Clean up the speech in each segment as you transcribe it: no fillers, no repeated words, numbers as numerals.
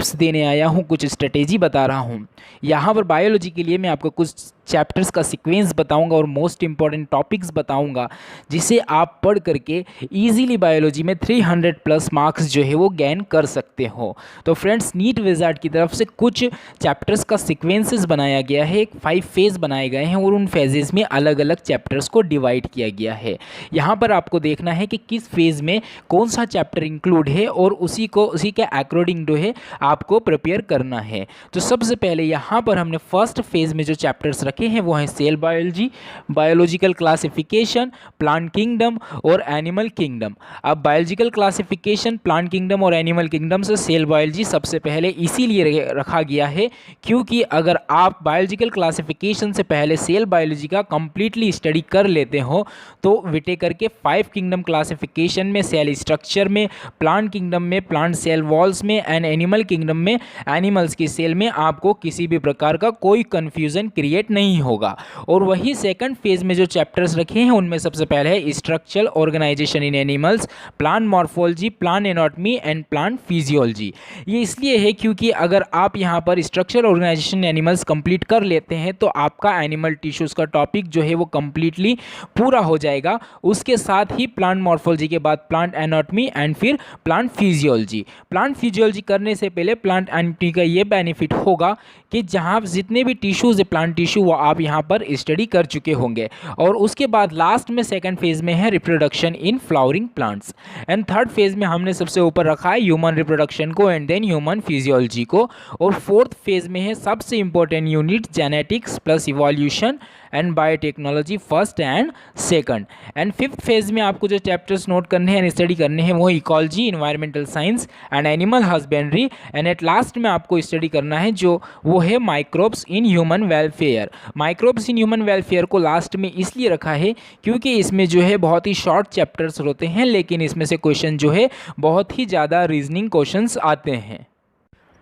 Tips देने आया हूँ, कुछ स्ट्रेटेजी बता रहा हूँ। यहाँ पर बायोलॉजी के लिए मैं आपको कुछ चैप्टर्स का सीक्वेंस बताऊंगा और मोस्ट इंपॉर्टेंट टॉपिक्स बताऊंगा, जिसे आप पढ़ करके इजीली बायोलॉजी में 300 प्लस मार्क्स जो है वो गेन कर सकते हो। तो फ्रेंड्स, नीट विजार्ड की तरफ से कुछ चैप्टर्स का सीक्वेंसेस बनाया गया है, 5 फेज बनाए गए हैं और उन फेजेस में अलग अलग चैप्टर्स को डिवाइड किया गया है। यहाँ पर आपको देखना है कि किस फेज में कौन सा चैप्टर इंक्लूड है और उसी के अकॉर्डिंग जो है आपको प्रिपेयर करना है। तो सबसे पहले यहाँ पर हमने फर्स्ट फेज में जो चैप्टर्स रखे हैं वो है cell biology, biological classification, plant kingdom और एनिमल किंगडम। अब बायोलॉजिकल क्लासिफिकेशन, प्लांट किंगडम और एनिमल किंगडम से सेल बायोलॉजी सबसे पहले इसीलिए रखा गया है क्योंकि अगर आप बायोलॉजिकल क्लासिफिकेशन से पहले सेल बायोलॉजी का कंप्लीटली स्टडी कर लेते हो तो विटेकर के 5 किंगडम क्लासिफिकेशन में, सेल स्ट्रक्चर में, प्लांट किंगडम में प्लांट सेल वॉल्स में एंड एनिमल किंगडम में एनिमल्स की सेल में आपको किसी भी प्रकार का कोई कंफ्यूजन क्रिएट नहीं होगा। और वही सेकंड फेज में जो चैप्टर्स रखे हैं उनमें सबसे पहले है structural organisation in animals, plant morphology, plant anatomy and plant physiology. ये इसलिए है क्योंकि अगर आप यहाँ पर स्ट्रक्चरल ऑर्गेनाइजेशन एनिमल्स कंप्लीट कर लेते हैं तो आपका एनिमल टिश्यूज़ का टॉपिक जो है वो कंप्लीटली पूरा हो जाएगा। उसके साथ ही प्लांट मॉर्फोलॉजी के बाद प्लांट एनाटॉमी एंड फिर प्लांट फिजियोलॉजी। प्लांट फिजियोलॉजी करने से पहले प्लांट एनाटॉमी का ये बेनिफिट होगा कि जहाँ जितने भी टिश्यूज़ है प्लांट टिश्यू वो आप यहाँ पर स्टडी कर चुके होंगे। और उसके बाद लास्ट में सेकंड फेज में है reproduction in flowering plants and third phase में हमने सबसे ऊपर रखा है ह्यूमन रिप्रोडक्शन को एंड देन ह्यूमन फिजियोलॉजी को। और फोर्थ फेज में है सबसे important unit genetics plus evolution and biotechnology first and second. And fifth phase में आपको जो चैप्टर्स नोट करने हैं, स्टडी करने हैं वो ecology, environmental science and animal husbandry and at last में आपको स्टडी करना है जो वो है microbes in human welfare. Microbes in human welfare को लास्ट में इसलिए रखा है क्योंकि इसमें जो है बहुत ही शॉर्ट चैप्टर्स होते हैं लेकिन इसमें से क्वेश्चन जो है बहुत ही ज़्यादा रीजनिंग क्वेश्चंस आते हैं।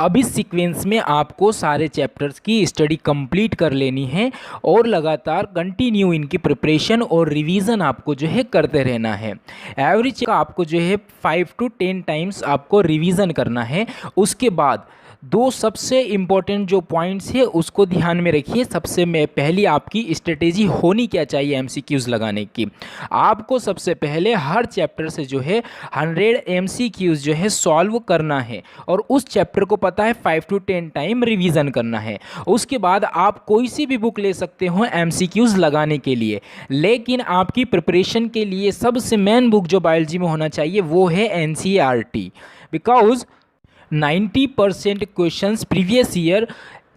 अब इस सीक्वेंस में आपको सारे चैप्टर्स की स्टडी कंप्लीट कर लेनी है और लगातार कंटिन्यू इनकी प्रिपरेशन और रिवीजन आपको जो है करते रहना है। एवरेज का आपको जो है 5 to 10 टाइम्स आपको रिवीजन करना है। उसके बाद दो सबसे इम्पोर्टेंट जो पॉइंट्स है उसको ध्यान में रखिए। सबसे पहली आपकी स्ट्रेटेजी होनी क्या चाहिए एमसीक्यूज़ लगाने की। आपको सबसे पहले हर चैप्टर से जो है 100 एमसीक्यूज़ जो है सॉल्व करना है और उस चैप्टर को पता है 5 to 10 टाइम रिवीजन करना है। उसके बाद आप कोई सी भी बुक ले सकते हो एमसीक्यूज़ लगाने के लिए, लेकिन आपकी प्रिपरेशन के लिए सबसे मेन बुक जो बायोलॉजी में होना चाहिए वो है NCERT. Because 90% questions previous year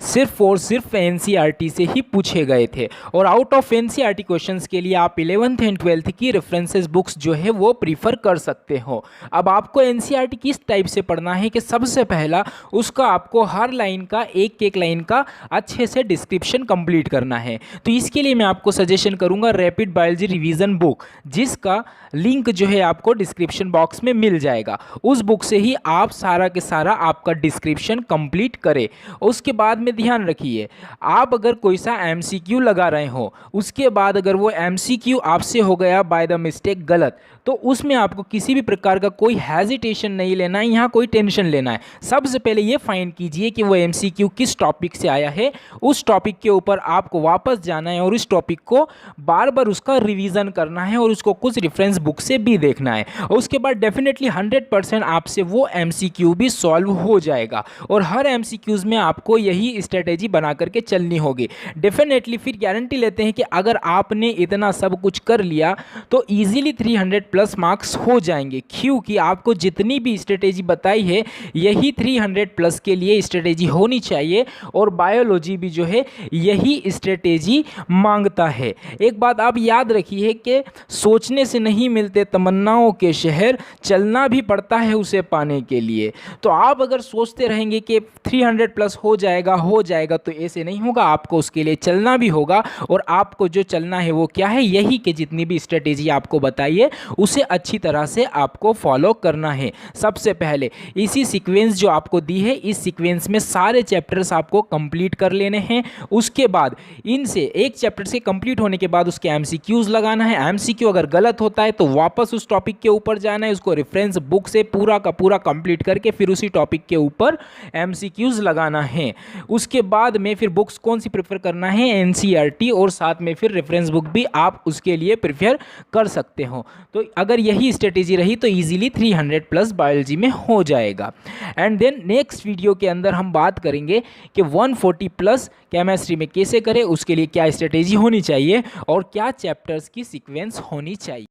सिर्फ और सिर्फ एनसीईआरटी से ही पूछे गए थे। और आउट ऑफ एनसीईआरटी क्वेश्चंस के लिए आप 11th एंड 12th की रेफरेंसेस बुक्स जो है वो प्रीफर कर सकते हो। अब आपको एनसीईआरटी किस टाइप से पढ़ना है कि सबसे पहला उसका आपको हर लाइन का एक एक लाइन का अच्छे से डिस्क्रिप्शन कंप्लीट करना है। तो इसके लिए मैं आपको सजेशन करूंगा रैपिड बायोलॉजी रिवीजन बुक, जिसका लिंक जो है आपको डिस्क्रिप्शन बॉक्स में मिल जाएगा। उस बुक से ही आप सारा के सारा आपका डिस्क्रिप्शन कंप्लीट करें। उसके बाद में ध्यान रखिए, आप अगर कोई सा एमसीक्यू लगा रहे हो उसके बाद अगर वो एमसीक्यू आपसे हो गया बाय द मिस्टेक गलत, तो उसमें आपको किसी भी प्रकार का कोई हेजिटेशन नहीं लेना है, यहाँ कोई टेंशन लेना है। सबसे पहले ये फाइंड कीजिए कि वो एमसीक्यू किस टॉपिक से आया है, उस टॉपिक के ऊपर आपको वापस जाना है और उस टॉपिक को बार बार उसका रिवीजन करना है और उसको कुछ रेफरेंस बुक से भी देखना है। और उसके बाद डेफिनेटली 100% आपसे वो एमसीक्यू भी सॉल्व हो जाएगा। और हर एमसीक्यूज में आपको यही स्ट्रेटेजी बना करके चलनी होगी। डेफिनेटली फिर गारंटी लेते हैं कि अगर आपने इतना सब कुछ कर लिया तो इजीली 300 प्लस मार्क्स हो जाएंगे, क्योंकि आपको जितनी भी स्ट्रेटेजी बताई है यही 300 प्लस के लिए स्ट्रेटेजी होनी चाहिए। और बायोलॉजी भी जो है यही स्ट्रेटेजी मांगता है। एक बात आप याद रखिए कि सोचने से नहीं मिलते तमन्नाओं के शहर, चलना भी पड़ता है उसे पाने के लिए। तो आप अगर सोचते रहेंगे कि 300 प्लस हो जाएगा तो ऐसे नहीं होगा, आपको उसके लिए चलना भी होगा। और आपको जो चलना है वो क्या है, यही कि जितनी भी स्ट्रेटेजी आपको बताइए उसे अच्छी तरह से आपको फॉलो करना है। सबसे पहले इसी सीक्वेंस जो आपको दी है, इस सीक्वेंस में सारे चैप्टर्स आपको कंप्लीट कर लेने हैं। उसके बाद इनसे एक चैप्टर से कंप्लीट होने के बाद उसके एमसीक्यूज लगाना है। एमसीक्यू अगर गलत होता है तो वापस उस टॉपिक के ऊपर जाना है, उसको रेफरेंस बुक से पूरा का पूरा कंप्लीट करके फिर उसी टॉपिक के ऊपर एमसीक्यूज लगाना है। उसके बाद में फिर बुक्स कौन सी प्रेफर करना है, एनसीईआरटी, और साथ में फिर रेफरेंस बुक भी आप उसके लिए प्रेफर कर सकते हो। तो अगर यही स्ट्रेटेजी रही तो इजीली 300 प्लस बायोलॉजी में हो जाएगा। एंड देन नेक्स्ट वीडियो के अंदर हम बात करेंगे कि 140 प्लस केमिस्ट्री में कैसे करें, उसके लिए क्या स्ट्रेटेजी होनी चाहिए और क्या चैप्टर्स की सीक्वेंस होनी चाहिए।